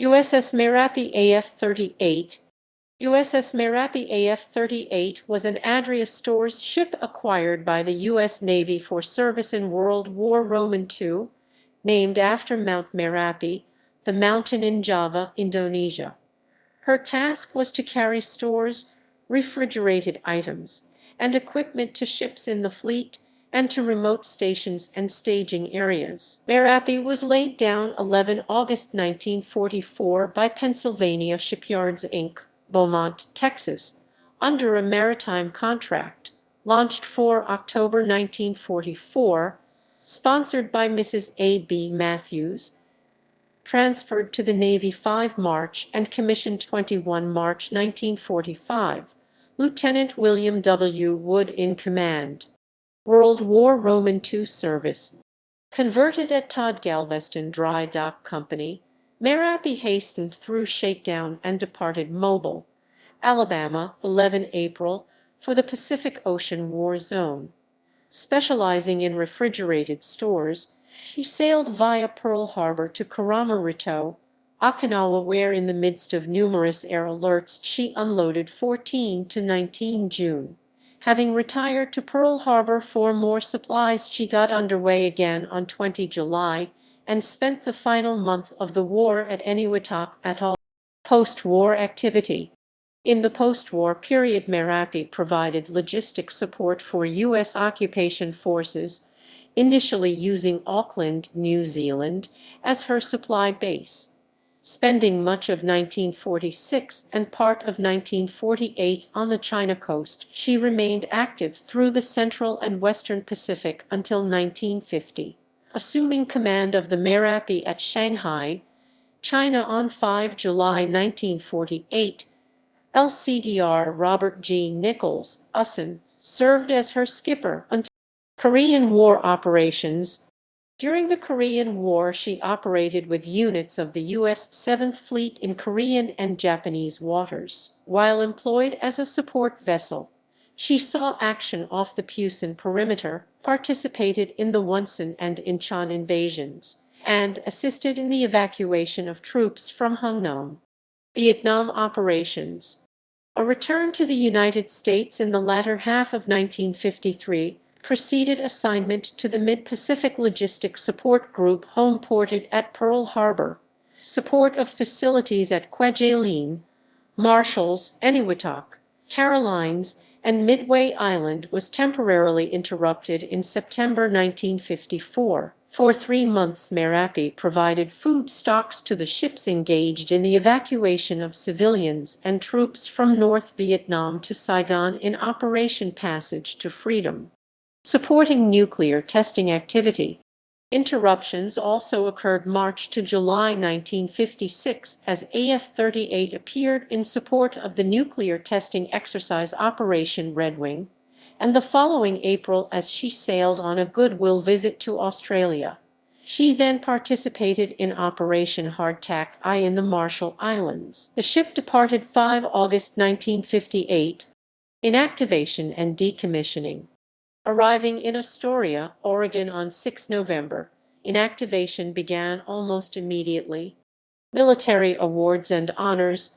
USS Merapi AF-38. USS Merapi AF-38 was an Adria stores ship acquired by the U.S. Navy for service in World War II, named after Mount Merapi, the mountain in Java, Indonesia. Her task was to carry stores, refrigerated items, and equipment to ships in the fleet and to remote stations and staging areas. Merapi was laid down 11 August 1944 by Pennsylvania Shipyards, Inc., Beaumont, Texas, under a maritime contract, launched 4 October 1944, sponsored by Mrs. A. B. Matthews, transferred to the Navy 5 March and commissioned 21 March 1945. Lieutenant William W. Wood in command. World War II service. Converted at Todd Galveston Dry Dock Company, Merapi hastened through shakedown and departed Mobile, Alabama, 11 April, for the Pacific Ocean War Zone. Specializing in refrigerated stores, he sailed via Pearl Harbor to Kuramorito, Okinawa, where in the midst of numerous air alerts she unloaded 14 to 19 June. Having retired to Pearl Harbor for more supplies, she got underway again on 20 July and spent the final month of the war at Eniwetok Atoll. Post-war activity. In the post-war period, Merapi provided logistic support for U.S. occupation forces, initially using Auckland, New Zealand, as her supply base. Spending much of 1946 and part of 1948 on the China coast, she remained active through the Central and Western Pacific until 1950, assuming command of the Merapi at Shanghai, China on 5 July 1948. LCDR Robert G. Nichols, Usan, served as her skipper until Korean War operations. During the Korean War, she operated with units of the U.S. 7th Fleet in Korean and Japanese waters. While employed as a support vessel, she saw action off the Pusan perimeter, participated in the Wonsan and Incheon invasions, and assisted in the evacuation of troops from Hungnam. Vietnam operations. A return to the United States in the latter half of 1953 preceded assignment to the Mid-Pacific Logistics Support Group homeported at Pearl Harbor. Support of facilities at Kwajalein, Marshalls, Eniwetok, Carolines, and Midway Island was temporarily interrupted in September 1954. For 3 months, Merapi provided food stocks to the ships engaged in the evacuation of civilians and troops from North Vietnam to Saigon in Operation Passage to Freedom. Supporting nuclear testing activity. Interruptions also occurred March to July 1956 as AF-38 appeared in support of the nuclear testing exercise Operation Red Wing, and the following April as she sailed on a goodwill visit to Australia. She then participated in Operation Hardtack I in the Marshall Islands. The ship departed 5 August 1958. Inactivation and decommissioning. Arriving in Astoria, Oregon on 6 November, inactivation began almost immediately. Military awards and honors.